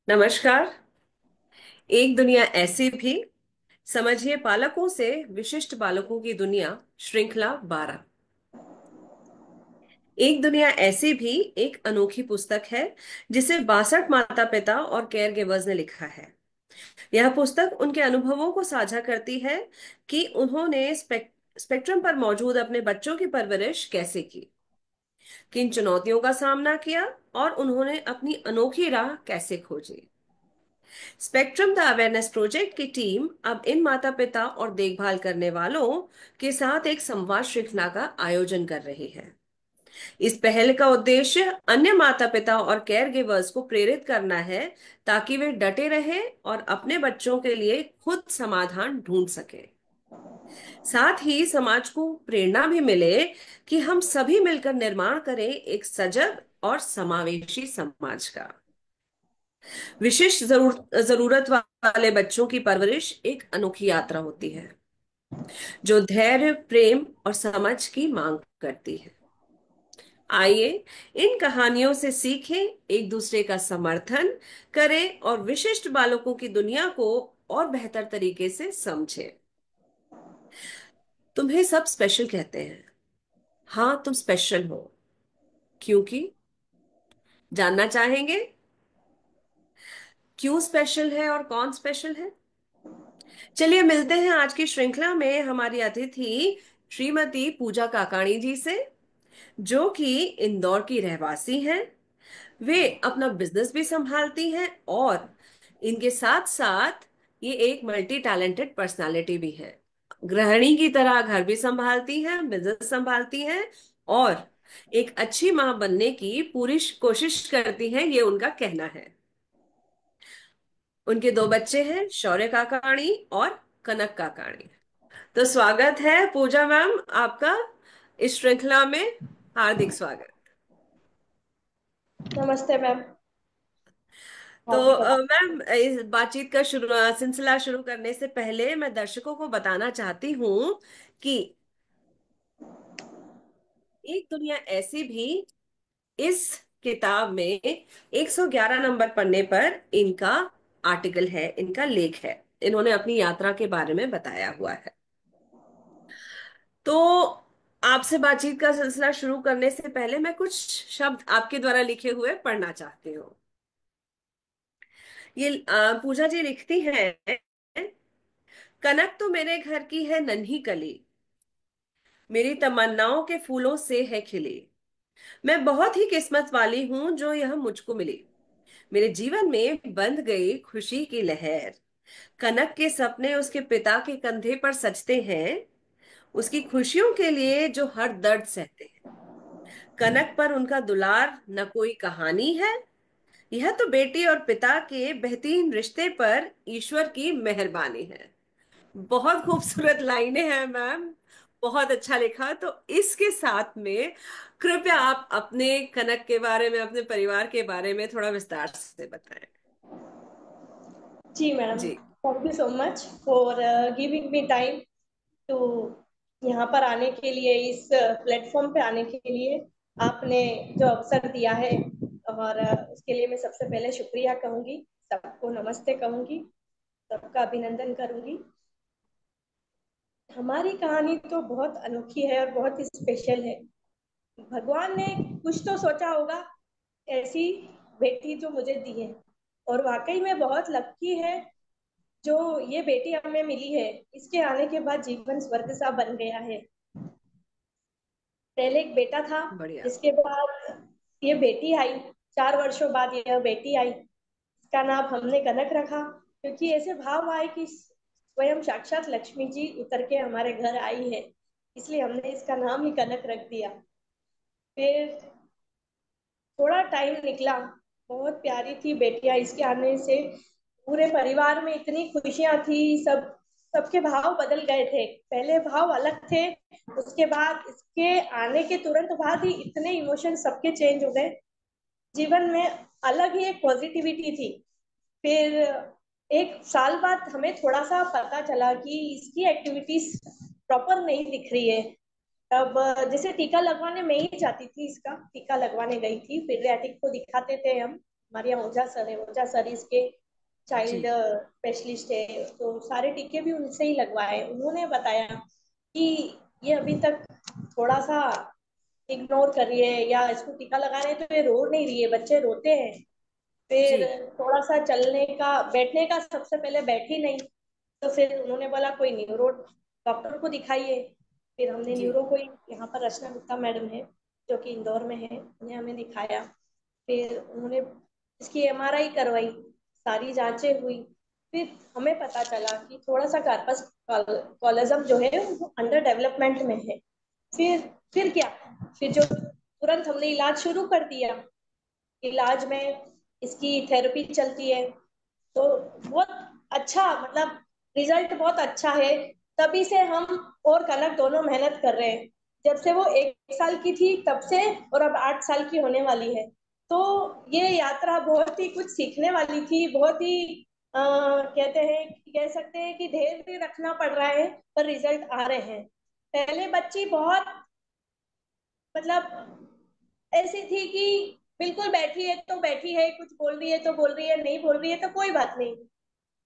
नमस्कार। एक दुनिया ऐसी भी। समझिए पालकों से विशिष्ट बालकों की दुनिया। श्रृंखला 12। एक दुनिया ऐसी भी एक अनोखी पुस्तक है जिसे 62 माता पिता और केयर गिवर्स ने लिखा है। यह पुस्तक उनके अनुभवों को साझा करती है कि उन्होंने स्पेक्ट्रम पर मौजूद अपने बच्चों की परवरिश कैसे की, किन चुनौतियों का सामना किया और उन्होंने अपनी अनोखी राह कैसे खोजी। स्पेक्ट्रम द अवेयरनेस प्रोजेक्ट की टीम अब इन माता पिता और देखभाल करने वालों के साथ एक संवाद श्रृंखला का आयोजन कर रही है। इस पहल का उद्देश्य अन्य माता पिता और केयर गिवर्स को प्रेरित करना है ताकि वे डटे रहें और अपने बच्चों के लिए खुद समाधान ढूंढ सकें। साथ ही समाज को प्रेरणा भी मिले कि हम सभी मिलकर निर्माण करें एक सजग और समावेशी समाज का। विशिष्ट जरूरत वाले बच्चों की परवरिश एक अनोखी यात्रा होती है जो धैर्य, प्रेम और समझ की मांग करती है। आइए इन कहानियों से सीखें, एक दूसरे का समर्थन करें और विशिष्ट बालकों की दुनिया को और बेहतर तरीके से समझें। तुम्हें सब स्पेशल कहते हैं। हाँ, तुम स्पेशल हो। क्योंकि जानना चाहेंगे क्यों स्पेशल है और कौन स्पेशल है। चलिए मिलते हैं आज की श्रृंखला में हमारी अतिथि श्रीमती पूजा काकाणी जी से, जो कि इंदौर की रहवासी हैं। वे अपना बिजनेस भी संभालती हैं और इनके साथ साथ ये एक मल्टी टैलेंटेड पर्सनालिटी भी है। गृहिणी की तरह घर भी संभालती हैं, बिजनेस संभालती हैं और एक अच्छी मां बनने की पूरी कोशिश करती हैं, ये उनका कहना है। उनके दो बच्चे हैं, शौर्य काकाणी और कनक काकाणी। तो स्वागत है पूजा मैम आपका इस श्रृंखला में। हार्दिक स्वागत। नमस्ते मैम। तो हार्दिक मैम, इस बातचीत का सिलसिला शुरू करने से पहले मैं दर्शकों को बताना चाहती हूँ कि एक दुनिया ऐसी भी इस किताब में 111 नंबर पन्ने पर इनका आर्टिकल है, इनका लेख है। इन्होंने अपनी यात्रा के बारे में बताया हुआ है। तो आपसे बातचीत का सिलसिला शुरू करने से पहले मैं कुछ शब्द आपके द्वारा लिखे हुए पढ़ना चाहती हूँ। ये पूजा जी लिखती हैं, कनक तो मेरे घर की है नन्ही कली, मेरी तमन्नाओं के फूलों से है खिली। मैं बहुत ही किस्मत वाली हूं जो यह मुझको मिली। मेरे जीवन में बंध गई खुशी की लहर। कनक के सपने उसके पिता के कंधे पर सजते हैं, उसकी खुशियों के लिए जो हर दर्द सहते हैं। कनक पर उनका दुलार न कोई कहानी है, यह तो बेटी और पिता के बेहतरीन रिश्ते पर ईश्वर की मेहरबानी है। बहुत खूबसूरत लाइनें हैं मैम, बहुत अच्छा लिखा। तो इसके साथ में कृपया आप अपने कनक के बारे में, अपने परिवार के बारे में थोड़ा विस्तार से बताएं। जी मैडम, जी। Thank you so much for giving me time to यहाँ पर आने के लिए, इस प्लेटफॉर्म पे आने के लिए आपने जो अवसर दिया है। और उसके लिए मैं सबसे पहले शुक्रिया कहूँगी, सबको नमस्ते कहूँगी, सबका अभिनंदन करूँगी। हमारी कहानी तो बहुत अनोखी है और बहुत स्पेशल है। भगवान ने कुछ तो सोचा होगा ऐसी बेटी जो मुझे दी है, और वाकई में बहुत लकी है जो ये बेटी हमें मिली है। इसके आने के बाद जीवन स्वर्ग सा बन गया है। पहले एक बेटा था, बढ़िया। जिसके बाद ये बेटी आई। 4 वर्षों बाद यह बेटी आई। इसका नाम हमने कनक रखा, क्योंकि ऐसे भाव आए कि स्वयं साक्षात लक्ष्मी जी उतर के हमारे घर आई है, इसलिए हमने इसका नाम ही कनक रख दिया। फिर थोड़ा टाइम निकला, बहुत प्यारी थी बेटियां इसके आने से। पूरे परिवार में इतनी खुशियां थी, सबके भाव बदल गए थे। पहले भाव अलग थे, उसके बाद इसके आने के तुरंत बाद ही इतने इमोशन सबके चेंज हो गए। जीवन में अलग ही एक पॉजिटिविटी थी। फिर 1 साल बाद हमें थोड़ा सा पता चला कि इसकी एक्टिविटीज प्रॉपर नहीं दिख रही है। तब जैसे टीका लगवाने में ही जाती थी, इसका टीका लगवाने गई थी, पीडियाट्रिक को दिखाते थे हम। हमारे यहाँ ओझा सर है, ओझा सर इसके चाइल्ड जी। स्पेशलिस्ट है, तो सारे टीके भी उनसे ही लगवाए। उन्होंने बताया कि ये अभी तक थोड़ा सा इग्नोर कर रही है, या इसको टीका लगा रहे हैं तो ये रो नहीं रही है, बच्चे रोते हैं। फिर जी। थोड़ा सा चलने का, बैठने का, सबसे पहले बैठी नहीं। तो फिर उन्होंने बोला कोई न्यूरो डॉक्टर को दिखाइए। फिर हमने जी। न्यूरो को यहाँ पर रचना गुप्ता मैडम है जो कि इंदौर में है, उन्हें हमें दिखाया। फिर उन्होंने इसकी एमआरआई करवाई, सारी जांचें हुई। फिर हमें पता चला कि थोड़ा सा कार्पस कॉलोजम जो है वो अंडर डेवलपमेंट में है। फिर फिर क्या, फिर जो तुरंत हमने इलाज शुरू कर दिया। इलाज में इसकी थेरेपी चलती है, तो बहुत अच्छा, मतलब रिजल्ट बहुत अच्छा है। तभी से हम और कनक दोनों मेहनत कर रहे हैं, जब से वो 1 साल की थी तब से, और अब 8 साल की होने वाली है। तो ये यात्रा बहुत ही कुछ सीखने वाली थी, बहुत ही कहते हैं, कह सकते हैं कि धैर्य रखना पड़ रहा है, पर रिजल्ट आ रहे हैं। पहले बच्ची बहुत, मतलब ऐसी थी कि बिल्कुल बैठी है तो बैठी है, कुछ बोल रही है तो बोल रही है, नहीं बोल रही है तो कोई बात नहीं।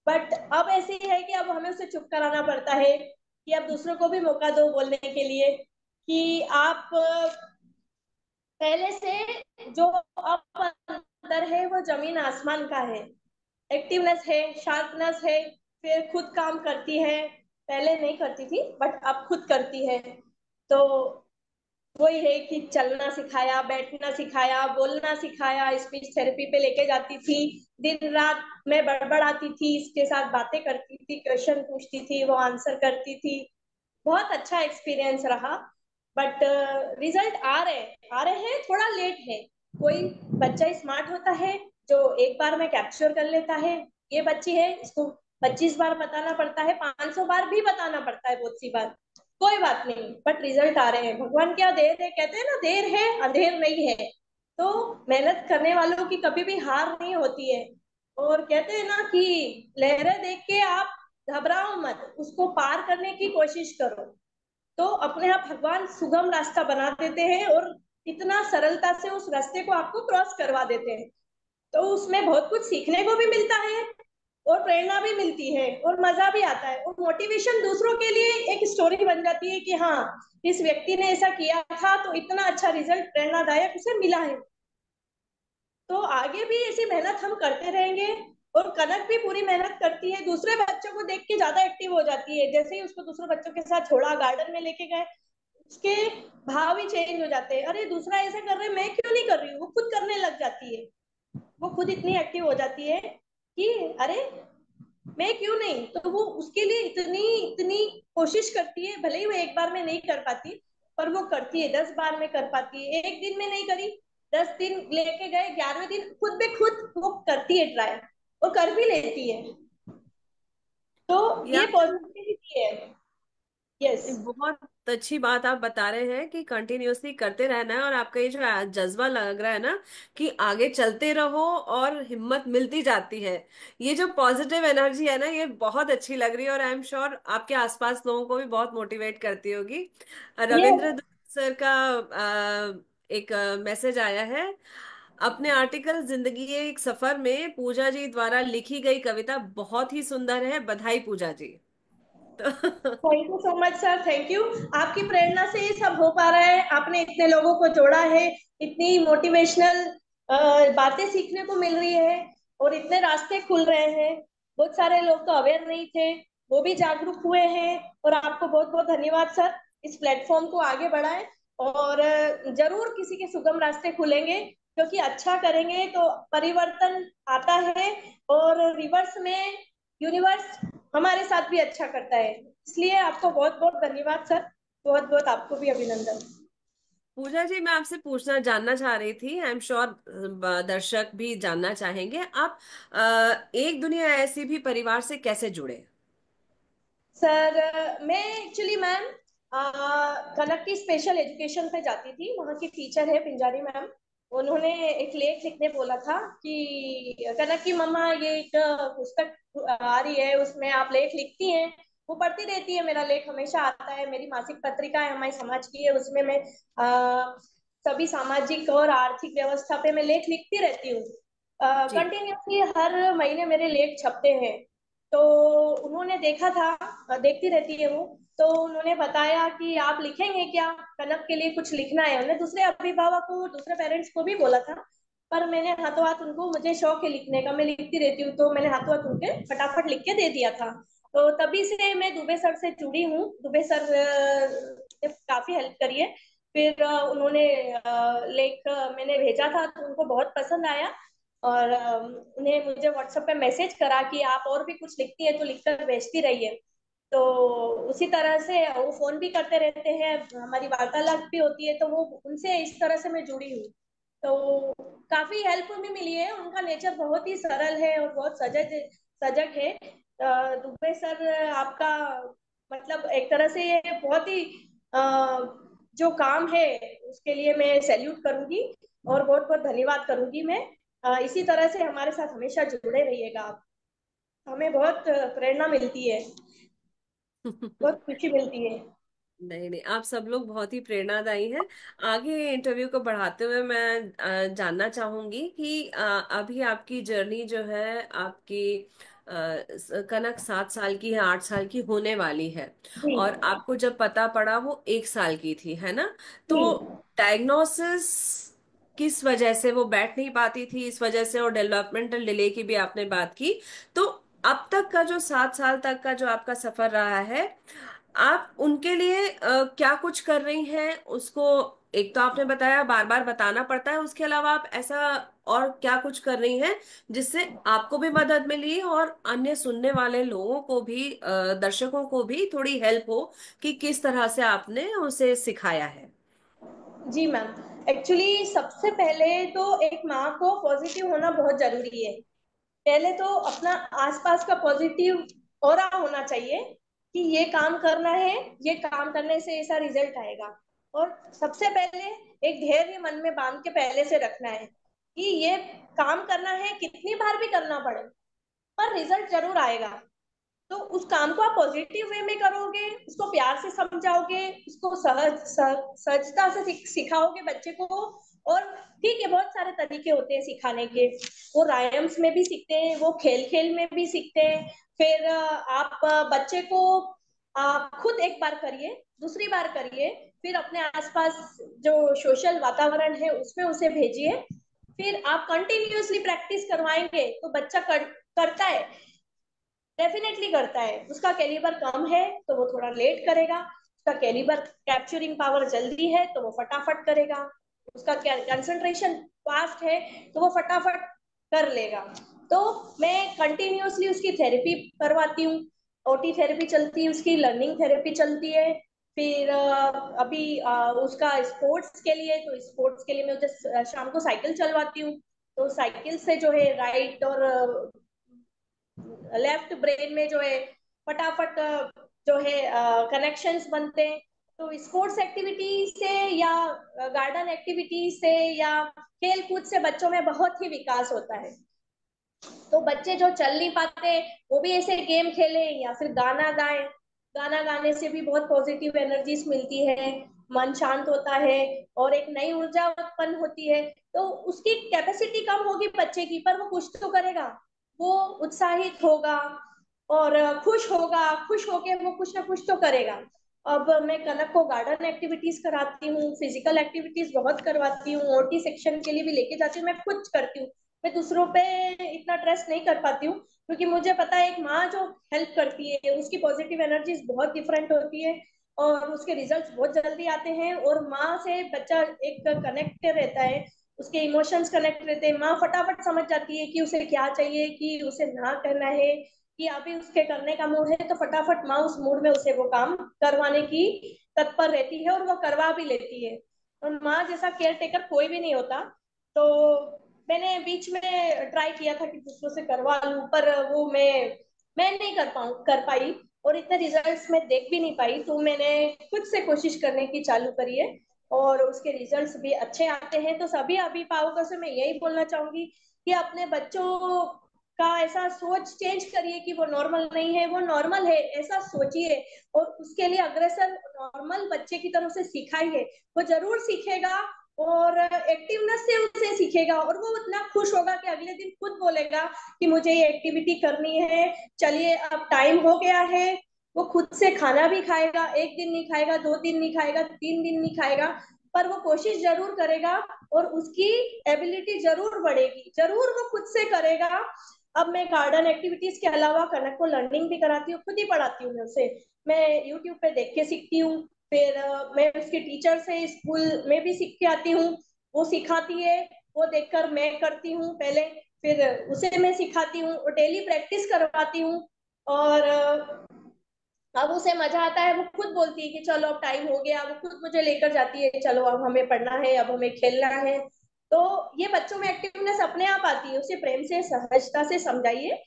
बट अब ऐसी है कि अब हमें उसे चुप कराना पड़ता है, कि अब दूसरों को भी मौका दो बोलने के लिए, कि आप पहले से जो अब अंदर है वो जमीन आसमान का है। एक्टिवनेस है, शार्पनेस है, फिर खुद काम करती है। पहले नहीं करती थी बट अब खुद करती है। तो वही है कि चलना सिखाया, बैठना सिखाया, बोलना सिखाया, स्पीच थेरेपी पे लेके जाती थी। दिन रात मैं बड़बड़ाती थी, इसके साथ बातें करती थी, क्वेश्चन पूछती थी, वो आंसर करती थी। बहुत अच्छा एक्सपीरियंस रहा। बट रिजल्ट आ रहे हैं, थोड़ा लेट है। कोई बच्चा स्मार्ट होता है जो एक बार में कैप्चर कर लेता है। ये बच्ची है, इसको 25 बार बताना पड़ता है, 500 बार भी बताना पड़ता है, बहुत सी बार। कोई बात नहीं, बट रिजल्ट आ रहे हैं। भगवान क्या देर है, कहते हैं ना, देर है अंधेर नहीं है। तो मेहनत करने वालों की कभी भी हार नहीं होती है। और कहते हैं ना कि लहरें देख के आप घबराओ मत, उसको पार करने की कोशिश करो। तो अपने आप भगवान सुगम रास्ता बना देते हैं, और इतना सरलता से उस रास्ते को आपको क्रॉस करवा देते हैं। तो उसमें बहुत कुछ सीखने को भी मिलता है, और प्रेरणा भी मिलती है, और मजा भी आता है, और मोटिवेशन दूसरों के लिए एक स्टोरी बन जाती है कि हाँ, इस व्यक्ति ने ऐसा किया था तो इतना अच्छा रिजल्ट प्रेरणादायक उसे मिला है। तो आगे भी ऐसी मेहनत हम करते रहेंगे। और कनक भी पूरी मेहनत करती है, दूसरे बच्चों को देख के ज्यादा एक्टिव हो जाती है। जैसे ही उसको दूसरे बच्चों के साथ छोड़ा, गार्डन में लेके गए, उसके भाव ही चेंज हो जाते हैं। अरे दूसरा ऐसा कर रहे, मैं क्यों नहीं कर रही हूँ, वो खुद करने लग जाती है। वो खुद इतनी एक्टिव हो जाती है कि अरे मैं क्यों नहीं, तो वो उसके लिए इतनी इतनी कोशिश करती है। भले ही वो एक बार में नहीं कर पाती, पर वो करती है, 10 बार में कर पाती है। एक दिन में नहीं करी, 10 दिन लेके गए, 11वें दिन खुद पे खुद वो करती है ट्राई, और कर भी लेती है। तो या ये पॉजिटिविटी है। यस। बहुत अच्छी बात आप बता रहे हैं कि कंटिन्यूअसली करते रहना है, और आपका ये जो जज्बा लग रहा है ना कि आगे चलते रहो और हिम्मत मिलती जाती है, ये जो पॉजिटिव एनर्जी है ना, ये बहुत अच्छी लग रही है, और आई एम श्योर आपके आसपास लोगों को भी बहुत मोटिवेट करती होगी। यस। रविंद्र सर का एक मैसेज आया है। अपने आर्टिकल जिंदगी एक सफर में पूजा जी द्वारा लिखी गई कविता बहुत ही सुंदर है, बधाई पूजा जी। तो thank you so much sir, thank you. आपकी प्रेरणा से ये सब हो पा रहा है, आपने इतने लोगों को जोड़ा है, इतनी मोटिवेशनल बातें सीखने को मिल रही है, और इतने रास्ते खुल रहे हैं। बहुत सारे लोग तो अवेयर नहीं थे, वो भी जागरूक हुए हैं। और आपको बहुत बहुत धन्यवाद सर, इस प्लेटफॉर्म को आगे बढ़ाएं। और जरूर किसी के सुगम रास्ते खुलेंगे, क्योंकि अच्छा करेंगे तो परिवर्तन आता है। और रिवर्स में यूनिवर्स हमारे साथ भी अच्छा करता है। इसलिए आपको बहुत बहुत धन्यवाद सर, बहुत बहुत आपको भी अभिनंदन। पूजा जी, मैं आपसे पूछना जानना चाह रही थी, आई एम श्योर दर्शक भी जानना चाहेंगे, आप एक दुनिया ऐसी भी परिवार से कैसे जुड़े? सर मैं एक्चुअली मैम कनक की स्पेशल एजुकेशन पे जाती थी, वहाँ की टीचर है पिंजारी मैम। उन्होंने एक लेख लिखने बोला था कि कनक की मम्मा ये एक पुस्तक आ रही है, उसमें आप लेख लिखती हैं। वो पढ़ती रहती है, मेरा लेख हमेशा आता है। मेरी मासिक पत्रिका है हमारे समाज की है, उसमें मैं सभी सामाजिक और आर्थिक व्यवस्था पे मैं लेख लिखती रहती हूँ। जी। कंटिन्यूसली हर महीने मेरे लेख छपते हैं। तो उन्होंने देखा था, देखती रहती है वो। तो उन्होंने बताया कि आप लिखेंगे क्या, कनक के लिए कुछ लिखना है। उन्होंने दूसरे अभिभावक को, दूसरे पेरेंट्स को भी बोला था, पर मैंने हाथों हाथ उनको, मुझे शौक है लिखने का, मैं लिखती रहती हूँ, तो मैंने हाथों हाथ उनके फटाफट लिख के दे दिया था। तो तभी से मैं दुबे सर से जुड़ी हूँ। दुबे सर ने काफी हेल्प करी है। फिर उन्होंने लेख मैंने भेजा था तो उनको बहुत पसंद आया। और उन्हें मुझे व्हाट्सएप पे मैसेज करा कि आप और भी कुछ लिखती है तो लिखकर भेजती रहिए। तो उसी तरह से वो फोन भी करते रहते हैं, हमारी वार्तालाप भी होती है, तो वो उनसे इस तरह से मैं जुड़ी हूँ। तो काफी हेल्प भी मिली है। उनका नेचर बहुत ही सरल है और बहुत सजग सजग है। दुबे सर आपका मतलब एक तरह से ये बहुत ही अ, जो काम है उसके लिए मैं सैल्यूट करूंगी और बहुत बहुत धन्यवाद करूंगी मैं। इसी तरह से हमारे साथ हमेशा जुड़े रहिएगा आप। हमें बहुत प्रेरणा मिलती है, बहुत खुशी मिलती है। नहीं नहीं, आप सब लोग बहुत ही प्रेरणादायी हैं। आगे इंटरव्यू को बढ़ाते हुए मैं जानना चाहूंगी कि अभी आपकी जर्नी जो है, आपकी कनक 7 साल की है, 8 साल की होने वाली है, जी। और आपको जब पता पड़ा वो 1 साल की थी, है ना? जी। तो डायग्नोसिस किस वजह से वो बैठ नहीं पाती थी, इस वजह से, और डेवलपमेंटल डिले की भी आपने बात की। तो अब तक का जो 7 साल तक का जो आपका सफर रहा है, आप उनके लिए क्या कुछ कर रही हैं उसको? एक तो आपने बताया बार बार बताना पड़ता है, उसके अलावा आप ऐसा और क्या कुछ कर रही हैं जिससे आपको भी मदद मिली और अन्य सुनने वाले लोगों को भी, दर्शकों को भी थोड़ी हेल्प हो कि किस तरह से आपने उसे सिखाया है? जी मैम, एक्चुअली सबसे पहले तो एक माँ को पॉजिटिव होना बहुत जरूरी है। पहले तो अपना आसपास का पॉजिटिव ऑरा होना चाहिए कि ये काम करना है, ये काम करने से ऐसा रिजल्ट आएगा। और सबसे पहले एक धैर्य मन में बांध के पहले से रखना है कि ये काम करना है, कितनी बार भी करना पड़े पर रिजल्ट जरूर आएगा। तो उस काम को आप पॉजिटिव वे में करोगे, उसको प्यार से समझाओगे, उसको सहजता से सिखाओगे बच्चे को। और ठीक है, बहुत सारे तरीके होते हैं सिखाने के। वो रायम्स में भी सीखते हैं, वो खेल खेल में भी सीखते हैं। फिर आप बच्चे को खुद एक बार करिए, दूसरी बार करिए, फिर अपने आसपास जो सोशल वातावरण है उसमें उसे भेजिए। फिर आप कंटिन्यूअसली प्रैक्टिस करवाएंगे तो बच्चा करता है, डेफिनेटली करता है। उसका कैलिबर कम है तो वो थोड़ा लेट करेगा, उसका कैलिबर कैप्चरिंग पावर जल्दी है तो वो फटाफट करेगा, उसका कंसंट्रेशन फास्ट है तो वो फटाफट कर लेगा। तो मैं कंटिन्यूअसली उसकी थेरेपी करवाती हूँ। ओटी थेरेपी चलती है, उसकी लर्निंग थेरेपी चलती है। फिर अभी उसका स्पोर्ट्स के लिए, तो स्पोर्ट्स के लिए मैं उसे शाम को साइकिल चलवाती हूँ। तो साइकिल से जो है राइट और लेफ्ट ब्रेन में जो है फटाफट जो है कनेक्शंस बनते हैं। तो स्पोर्ट्स एक्टिविटी से या गार्डन एक्टिविटी से या खेल कूद से बच्चों में बहुत ही विकास होता है। तो बच्चे जो चल नहीं पाते वो भी ऐसे गेम खेले या फिर गाना गाएं। गाना गाने से भी बहुत पॉजिटिव एनर्जीज मिलती है, मन शांत होता है और एक नई ऊर्जा उत्पन्न होती है। तो उसकी कैपेसिटी कम होगी बच्चे की, पर वो कुछ तो करेगा, वो उत्साहित होगा और खुश होगा, खुश होके वो कुछ ना कुछ तो करेगा। अब मैं कनक को गार्डन एक्टिविटीज कराती हूँ, फिजिकल एक्टिविटीज बहुत करवाती हूँ, ओटी सेक्शन के लिए भी लेके जाती हूँ, मैं खुद करती हूँ। मैं दूसरों पे इतना ट्रस्ट नहीं कर पाती हूँ क्योंकि मुझे पता है एक माँ जो हेल्प करती है उसकी पॉजिटिव एनर्जीज बहुत डिफरेंट होती है और उसके रिजल्ट्स बहुत जल्दी आते हैं। और माँ से बच्चा एक कनेक्ट रहता है, उसके इमोशंस कनेक्ट रहते हैं। माँ फटाफट समझ जाती है कि उसे क्या चाहिए, कि उसे ना करना है, कि अभी उसके करने का मूड है, तो फटाफट माँ उस मूड में उसे वो काम करवाने की तत्पर रहती है और वो करवा भी लेती है। और माँ जैसा केयर टेकर कोई भी नहीं होता। तो मैंने बीच में ट्राई किया था कि दूसरों से करवा लूं, पर वो मैं नहीं कर पाई और इतने रिजल्ट्स मैं देख भी नहीं पाई। तो मैंने खुद से कोशिश करने की चालू करी है और उसके रिजल्ट्स भी अच्छे आते हैं। तो सभी अभिभावकों से मैं यही बोलना चाहूंगी कि अपने बच्चों का ऐसा सोच चेंज करिए कि वो नॉर्मल नहीं है, वो नॉर्मल है ऐसा सोचिए और उसके लिए अग्रसर नॉर्मल बच्चे की तरफ से सिखाइए। वो जरूर सीखेगा और एक्टिवनेस से उसे सीखेगा, और वो इतना खुश होगा कि अगले दिन खुद बोलेगा कि मुझे ये एक्टिविटी करनी है, चलिए अब टाइम हो गया है। वो खुद से खाना भी खाएगा, एक दिन नहीं खाएगा, 2 दिन नहीं खाएगा, 3 दिन नहीं खाएगा, पर वो कोशिश जरूर करेगा, और उसकी एबिलिटी जरूर बढ़ेगी, जरूर वो खुद से करेगा। अब मैं गार्डन एक्टिविटीज के अलावा कनक को लर्निंग भी कराती हूँ, खुद ही पढ़ाती हूँ मैं उसे। मैं यूट्यूब पे देख के सीखती हूँ, फिर मैं उसके टीचर से स्कूल में भी सीख के आती हूँ, वो सिखाती है, वो देखकर मैं करती हूँ पहले, फिर उसे मैं सिखाती हूँ और डेली प्रैक्टिस करवाती हूँ। और अब उसे मजा आता है, वो खुद बोलती है कि चलो अब टाइम हो गया, वो खुद मुझे लेकर जाती है, चलो अब हमें पढ़ना है, अब हमें खेलना है। तो ये बच्चों में एक्टिवनेस अपने आप आती है, उसे प्रेम से सहजता से समझाइए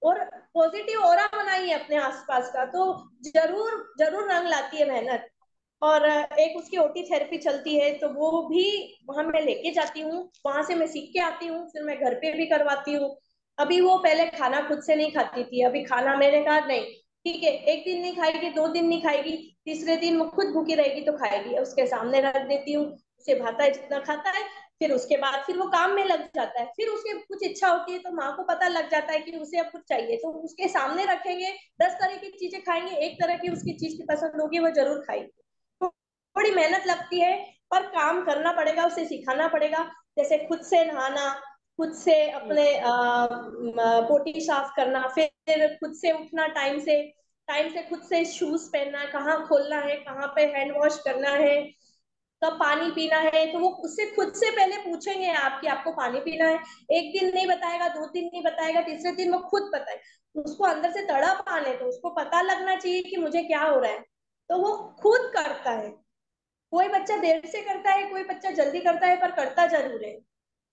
और पॉजिटिव ऑरा बनाइए अपने आसपास का, तो जरूर जरूर रंग लाती है मेहनत। और एक उसकी ओटी थेरेपी चलती है, तो वो भी वहां मैं लेके जाती हूँ, वहां से मैं सीख के आती हूँ, फिर मैं घर पे भी करवाती हूँ। अभी वो पहले खाना खुद से नहीं खाती थी, अभी खाना मैंने कहा नहीं, ठीक है, एक दिन नहीं खाएगी, 2 दिन नहीं खाएगी, तीसरे दिन वो खुद भूखी रहेगी तो खाएगी, उसके सामने रख देती हूँ, उसे भाता है जितना खाता है। फिर उसके बाद फिर वो काम में लग जाता है, फिर उसके कुछ इच्छा होती है तो माँ को पता लग जाता है कि उसे अब कुछ चाहिए, तो उसके सामने रखेंगे, 10 तरह की चीजें खाएंगे, एक तरह की उसकी चीज की पसंद होगी वो जरूर खाएगी। थोड़ी मेहनत लगती है, पर काम करना पड़ेगा, उसे सिखाना पड़ेगा, जैसे खुद से नहाना, खुद से हम्म। अपने पोटी साफ करना, फिर खुद से उठना टाइम से खुद से शूज पहनना, कहाँ खोलना है, कहाँ पे हैंड वॉश करना है, कब पानी पीना है, तो वो उससे खुद से पहले पूछेंगे आप कि आपको पानी पीना है। एक दिन नहीं बताएगा, 2 दिन नहीं बताएगा, तीसरे दिन वो खुद बताए, उसको अंदर से तड़प आने तो उसको पता लगना चाहिए कि मुझे क्या हो रहा है, तो वो खुद करता है। कोई बच्चा देर से करता है, कोई बच्चा जल्दी करता है, पर करता जरूर है।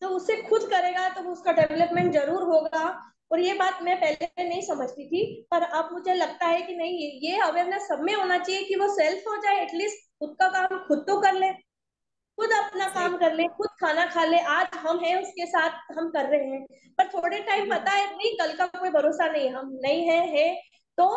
तो उससे खुद करेगा तो उसका डेवलपमेंट जरूर होगा। और ये बात मैं पहले नहीं समझती थी, पर अब मुझे लगता है कि नहीं, ये अवेयरनेस सब में होना चाहिए कि वो सेल्फ हो जाए, एटलीस्ट खुद का काम खुद तो कर ले, खुद अपना सही। काम कर ले, खुद खाना खा ले, आज हम हैं उसके साथ, हम कर रहे हैं, पर थोड़े टाइम पता है नहीं, कल का कोई भरोसा नहीं, हम नहीं है तो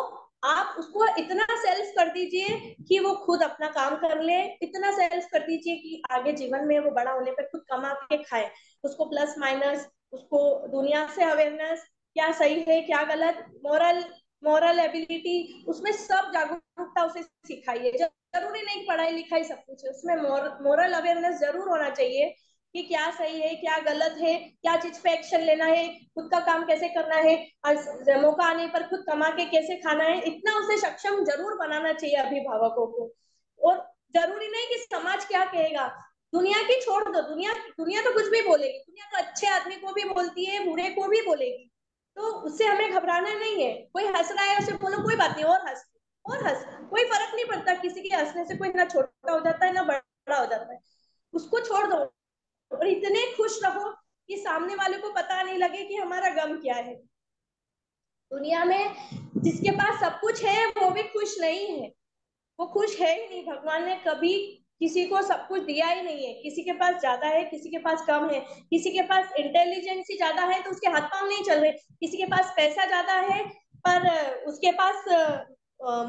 आप उसको इतना सेल्फ कर दीजिए कि वो खुद अपना काम कर ले, इतना सेल्फ कर दीजिए कि आगे जीवन में वो बड़ा होने पर खुद कमा के खाए, उसको प्लस माइनस, उसको दुनिया से अवेयरनेस, क्या सही है क्या गलत, मोरल मोरल एबिलिटी, उसमें सब जागरूकता उसे सिखाइए। जरूरी नहीं पढ़ाई लिखाई सब कुछ है, उसमें मोरल अवेयरनेस जरूर होना चाहिए कि क्या सही है क्या गलत है, क्या चीज पे एक्शन लेना है, खुद का काम कैसे करना है, और मौका आने पर खुद कमा के कैसे खाना है, इतना उसे सक्षम जरूर बनाना चाहिए अभिभावकों को। और जरूरी नहीं कि समाज क्या कहेगा, दुनिया की छोड़ दो, दुनिया दुनिया तो कुछ भी बोलेगी, दुनिया तो अच्छे आदमी को भी बोलती है, बुरे को भी बोलेगी, तो उससे हमें घबराना नहीं है। कोई हंस रहा है उसे बोलो कोई बात नहीं, और हंस, कोई फर्क नहीं पड़ता, किसी के हंसने से कोई ना छोटा हो जाता है ना बड़ा हो जाता है, उसको छोड़ दो, और इतने खुश रहो कि सामने वाले को पता नहीं लगे कि हमारा गम क्या है। दुनिया में जिसके पास सब कुछ है वो भी खुश नहीं है, वो खुश है ही नहीं, भगवान ने कभी किसी को सब कुछ दिया ही नहीं है, किसी के पास ज्यादा है, किसी के पास कम है, किसी के पास इंटेलिजेंस ही ज्यादा है तो उसके हाथ पांव नहीं चल रहे, किसी के पास पैसा ज्यादा है पर उसके पास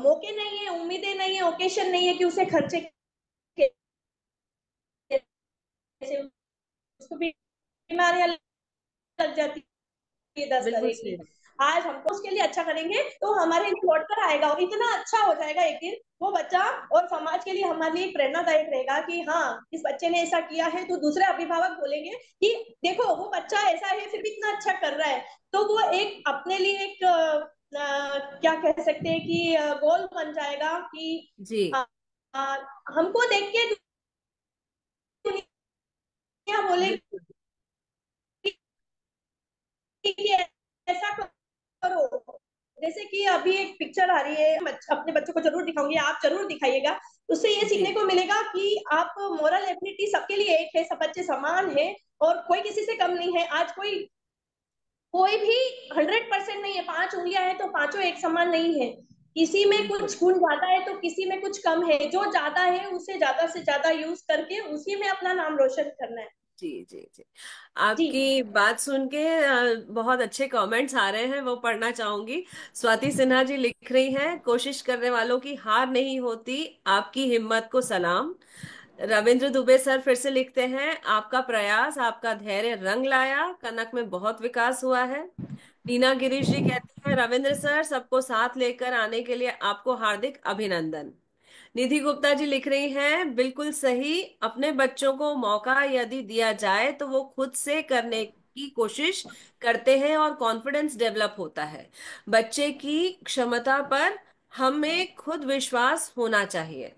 मौके नहीं है, उम्मीदें नहीं है, ओकेशन नहीं है कि उसे खर्चे कैसे, उसको बीमारियां लग जाती है, दस बिल्कुल तरह सही। की। आज हमको उसके लिए अच्छा करेंगे तो हमारे लिए लौट कर आएगा, और इतना अच्छा हो जाएगा एक दिन वो बच्चा, और समाज के लिए हमारे लिए प्रेरणादायक रहेगा कि हाँ, इस बच्चे ने ऐसा किया है, तो दूसरे अभिभावक बोलेंगे कि देखो वो बच्चा ऐसा है फिर भी इतना अच्छा कर रहा है, तो वो एक अपने लिए एक क्या कह सकते हैं कि गोल बन जाएगा कि जी। हाँ, हमको देख के दुनिया बोलेगी बिल्कुल। कि ऐसा करो। जैसे कि अभी एक पिक्चर आ रही है, अपने बच्चों को जरूर दिखाऊंगी, आप जरूर दिखाइएगा, उससे ये जी। सीखने को मिलेगा कि आप मोरल एबिलिटी सबके लिए एक है, सब बच्चे समान है, और कोई किसी से कम नहीं है। आज कोई कोई भी 100% नहीं है, 5 उंगलियां हैं तो पांचों एक समान नहीं है, किसी में बिल्कुल। कुछ गुण ज्यादा है तो किसी में कुछ कम है, जो ज्यादा है उसे ज्यादा से ज्यादा यूज करके उसी में अपना नाम रोशन करना है। जी जी जी। जी आपकी बात सुन के बहुत अच्छे कमेंट्स आ रहे हैं, वो पढ़ना चाहूंगी। स्वाति सिन्हा जी लिख रही हैं, कोशिश करने वालों की हार नहीं होती, आपकी हिम्मत को सलाम। रविंद्र दुबे सर फिर से लिखते हैं, आपका प्रयास, आपका धैर्य रंग लाया, कनक में बहुत विकास हुआ है। नीना गिरीश जी कहते हैं, रविंद्र सर, सबको साथ लेकर आने के लिए आपको हार्दिक अभिनंदन। निधि गुप्ता जी लिख रही हैं, बिल्कुल सही, अपने बच्चों को मौका यदि दिया जाए तो वो खुद से करने की कोशिश करते हैं और कॉन्फिडेंस डेवलप होता है। बच्चे की क्षमता पर हमें खुद विश्वास होना चाहिए,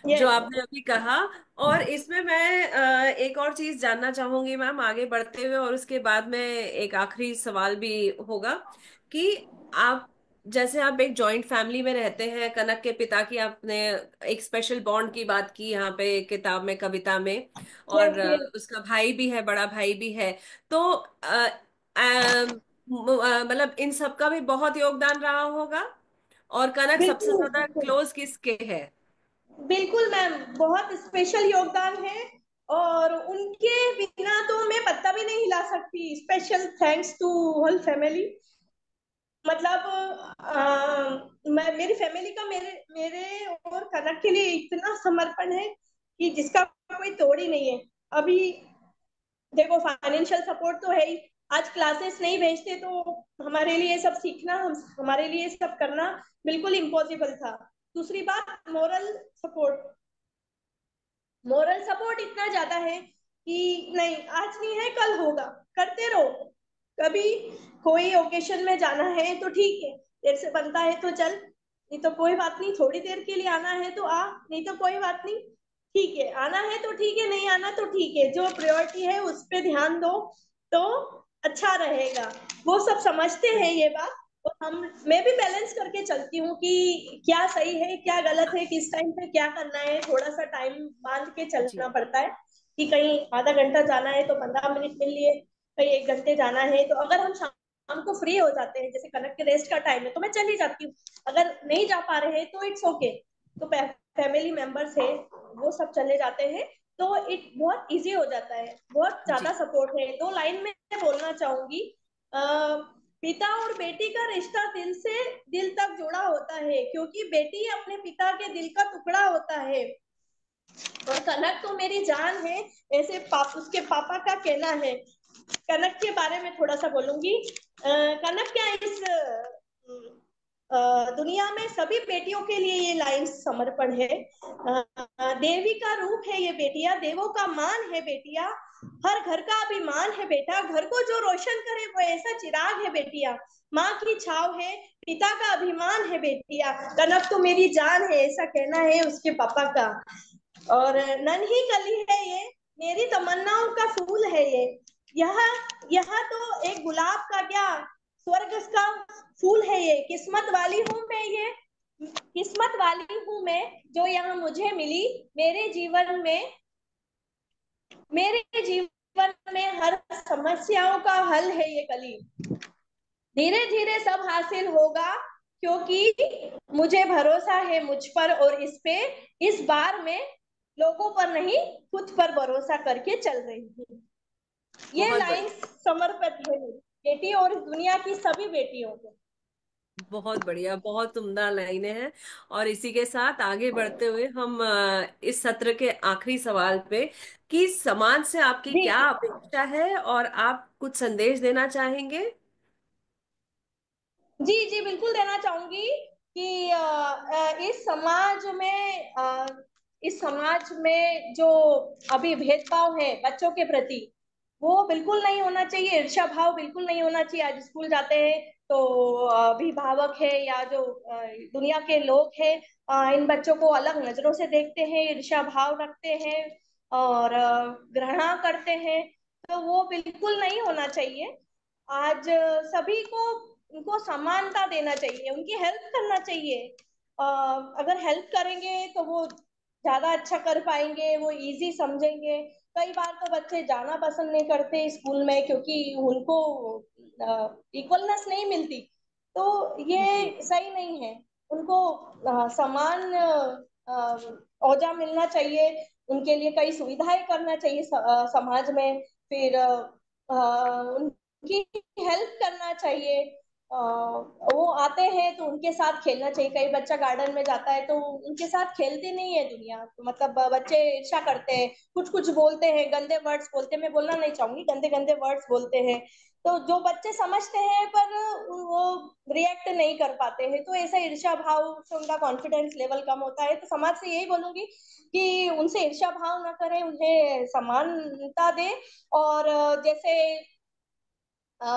जो यस। आपने अभी कहा। और इसमें मैं एक और चीज जानना चाहूंगी मैम, आगे बढ़ते हुए, और उसके बाद में एक आखिरी सवाल भी होगा कि आप, जैसे आप एक जॉइंट फैमिली में रहते हैं, कनक के पिता की आपने एक स्पेशल बॉन्ड की बात की यहाँ पे किताब में, कविता में, और यस। यस। उसका भाई भी है, बड़ा भाई भी है। तो मतलब इन सब का भी बहुत योगदान रहा होगा। और कनक सबसे बिल्कुल ज्यादा बिल्कुल। क्लोज किसके है? बिल्कुल मैम, बहुत स्पेशल योगदान है। और उनके बिना तो मैं पत्ता भी नहीं हिला सकती। Special thanks to whole family. मतलब मैं, मेरी फैमिली का मेरे मेरे और कनक के लिए इतना समर्पण है कि जिसका कोई तोड़ ही नहीं है। अभी देखो, फाइनेंशियल सपोर्ट तो है ही। आज क्लासेस नहीं भेजते तो हमारे लिए सब सीखना, हमारे लिए सब करना बिल्कुल इम्पॉसिबल था। दूसरी बात, मोरल सपोर्ट इतना ज्यादा है कि नहीं, आज नहीं है कल होगा, करते रहो। कभी कोई ओकेशन में जाना है तो ठीक है, देर से बनता है तो चल, नहीं तो कोई बात नहीं, थोड़ी देर के लिए आना है तो आ, नहीं तो कोई बात नहीं, ठीक है, आना है तो ठीक है, नहीं आना तो ठीक है, जो प्रायोरिटी है उस पर ध्यान दो तो अच्छा रहेगा। वो सब समझते हैं ये बात। और हम, मैं भी बैलेंस करके चलती हूँ कि क्या सही है क्या गलत है, किस टाइम पे क्या करना है। थोड़ा सा टाइम बांध के जी चलना पड़ता है कि कहीं आधा घंटा जाना है तो 15 मिनट मिल लिए, कहीं 1 घंटे जाना है तो अगर हम शाम को फ्री हो जाते हैं, जैसे कनक के रेस्ट का टाइम है तो मैं चली जाती हूँ। अगर नहीं जा पा रहे हैं तो इट्स ओके। तो फैमिली मेंबर्स है, वो सब चले जाते हैं, तो इट बहुत इजी हो जाता है। बहुत ज्यादा जी। सपोर्ट है। 2 लाइन में बोलना चाहूंगी, पिता और बेटी का रिश्ता दिल से दिल तक जुड़ा होता है, क्योंकि बेटी अपने पिता के दिल का टुकड़ा होता है। और कनक तो मेरी जान है, ऐसे उसके पापा का कहना है। कनक के बारे में थोड़ा सा बोलूंगी। कनक क्या इस दुनिया में सभी बेटियों के लिए ये लाइन समर्पण है। देवी का रूप है ये बेटिया, देवों का मान है बेटिया, हर घर का अभिमान है बेटा, घर को जो रोशन करे वो ऐसा चिराग है बेटिया, माँ की छाव है, पिता का अभिमान है बेटिया। कनक तो मेरी जान है, ऐसा कहना है उसके पापा का। और नन्ही कली है ये, मेरी तमन्नाओं का फूल है ये, यह यह तो एक गुलाब का क्या, स्वर्ग का फूल है ये। किस्मत वाली हूँ मैं ये, किस्मत वाली हूँ मैं जो यहाँ मुझे मिली। मेरे जीवन में, मेरे जीवन में हर समस्याओं का हल है ये कली। धीरे धीरे सब हासिल होगा, क्योंकि मुझे भरोसा है मुझ पर और इस पे। इस बार मैं लोगों पर नहीं, खुद पर भरोसा करके चल रही हूँ। ये बहुत लाइन बढ़िया। समर्पित है मेरी बेटी और इस दुनिया की सभी बेटियों को। बहुत बढ़िया, बहुत उम्दा लाइनें हैं। और इसी के साथ आगे बढ़ते हुए हम इस सत्र के आखिरी सवाल पे, कि समाज से आपकी जी क्या अपेक्षा है और आप कुछ संदेश देना चाहेंगे? जी जी, बिल्कुल देना चाहूंगी कि इस समाज में जो अभी भेदभाव है बच्चों के प्रति, वो बिल्कुल नहीं होना चाहिए। ईर्ष्या भाव बिल्कुल नहीं होना चाहिए। आज स्कूल जाते हैं तो अभिभावक है या जो दुनिया के लोग हैं, इन बच्चों को अलग नजरों से देखते हैं, ईर्ष्या भाव रखते हैं और घृणा करते हैं। तो वो बिल्कुल नहीं होना चाहिए। आज सभी को, उनको समानता देना चाहिए, उनकी हेल्प करना चाहिए। अगर हेल्प करेंगे तो वो ज्यादा अच्छा कर पाएंगे, वो इजी समझेंगे। कई बार तो बच्चे जाना पसंद नहीं करते स्कूल में क्योंकि उनको इक्वलनेस नहीं मिलती। तो जी। ये सही नहीं है। उनको समान औजा मिलना चाहिए। उनके लिए कई सुविधाएं करना चाहिए समाज में। फिर उनकी हेल्प करना चाहिए। वो आते हैं तो उनके साथ खेलना चाहिए। कई बच्चा गार्डन में जाता है तो उनके साथ खेलते नहीं है दुनिया, तो मतलब बच्चे ईर्ष्या करते हैं, कुछ कुछ बोलते हैं, गंदे वर्ड्स बोलते हैं, मैं बोलना नहीं चाहूंगी, गंदे गंदे वर्ड्स बोलते हैं। तो जो बच्चे समझते हैं पर वो रिएक्ट नहीं कर पाते हैं, तो ऐसा ईर्ष्या भाव से उनका कॉन्फिडेंस लेवल कम होता है। तो समाज से यही बोलूंगी कि उनसे ईर्ष्या भाव ना करें, उन्हें समानता दे। और जैसे अ,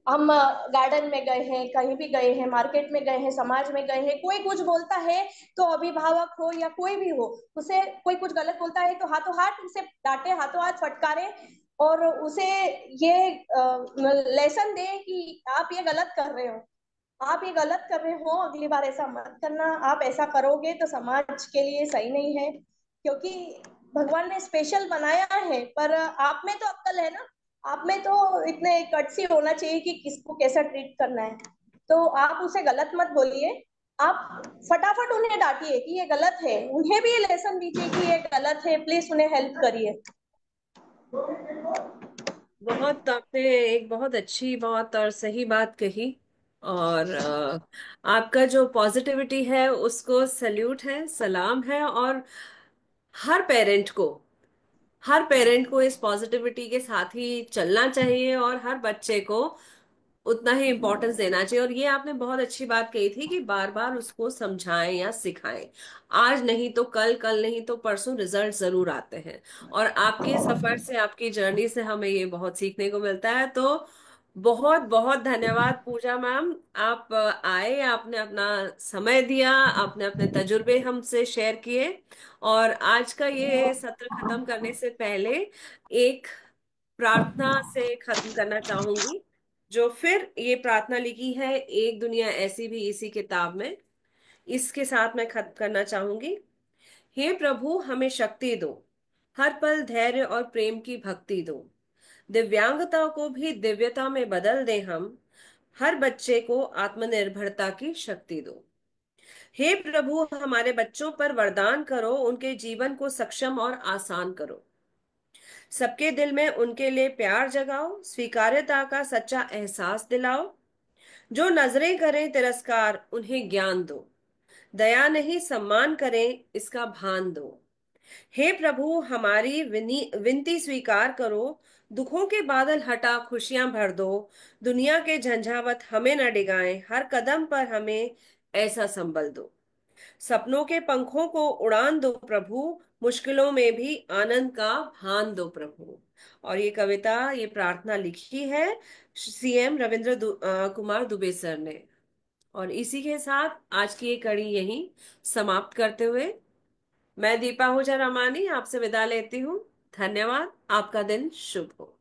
हम गार्डन में गए हैं, कहीं भी गए हैं, मार्केट में गए हैं, समाज में गए हैं, कोई कुछ बोलता है तो अभिभावक हो या कोई भी हो, उसे कोई कुछ गलत बोलता है तो हाथों हाथ उसे डांटे, हाथों हाथ फटकारे, और उसे ये लेसन दे कि आप ये गलत कर रहे हो, आप ये गलत कर रहे हो, अगली बार ऐसा मत करना, आप ऐसा करोगे तो समाज के लिए सही नहीं है। क्योंकि भगवान ने स्पेशल बनाया है, पर आप में तो अक्ल है ना, आप में तो इतने कटसी होना चाहिए कि किसको कैसा ट्रीट करना है। तो आप उसे गलत मत बोलिए, आप फटाफट उन्हें डांटिए कि ये गलत है, उन्हें भी ये लेसन दीजिए कि ये गलत है, प्लीज उन्हें हेल्प करिए। बहुत आपने एक बहुत अच्छी बात और सही बात कही। और आपका जो पॉजिटिविटी है उसको सल्यूट है, सलाम है। और हर पेरेंट को हर पेरेंट को इस पॉजिटिविटी के साथ ही चलना चाहिए, और हर बच्चे को उतना ही इम्पोर्टेंस देना चाहिए। और ये आपने बहुत अच्छी बात कही थी कि बार बार उसको समझाएं या सिखाएं। आज नहीं तो कल, कल नहीं तो परसों रिजल्ट जरूर आते हैं। और आपके सफर से, आपकी जर्नी से हमें ये बहुत सीखने को मिलता है। तो बहुत बहुत धन्यवाद पूजा मैम। आप आए, आपने अपना समय दिया, आपने अपने तजुर्बे हमसे शेयर किए। और आज का ये सत्र खत्म करने से पहले एक प्रार्थना से खत्म करना चाहूंगी। जो फिर ये प्रार्थना लिखी है एक दुनिया ऐसी भी इसी किताब में, इसके साथ मैं खत्म करना चाहूंगी। हे प्रभु, हमें शक्ति दो, हर पल धैर्य और प्रेम की भक्ति दो। दिव्यांगता को भी दिव्यता में बदल दें हम। हर बच्चे को आत्मनिर्भरता की शक्ति दो। हे प्रभु, हमारे बच्चों पर वरदान करो, उनके जीवन को सक्षम और आसान करो। सबके दिल में उनके लिए प्यार जगाओ, स्वीकार्यता का सच्चा एहसास दिलाओ। जो नजरें करें तिरस्कार, उन्हें ज्ञान दो। दया नहीं सम्मान करें, इसका भान दो। हे प्रभु, हमारी विनती स्वीकार करो। दुखों के बादल हटा खुशियां भर दो। दुनिया के झंझावत हमें न डिगाएं, हर कदम पर हमें ऐसा संबल दो। सपनों के पंखों को उड़ान दो प्रभु, मुश्किलों में भी आनंद का भान दो प्रभु। और ये कविता, ये प्रार्थना लिखी है सीएम रविंद्र कुमार दुबे सर ने। और इसी के साथ आज की ये कड़ी यहीं समाप्त करते हुए मैं दीपा हुजा रामानी आपसे विदा लेती हूँ। धन्यवाद। आपका दिन शुभ हो।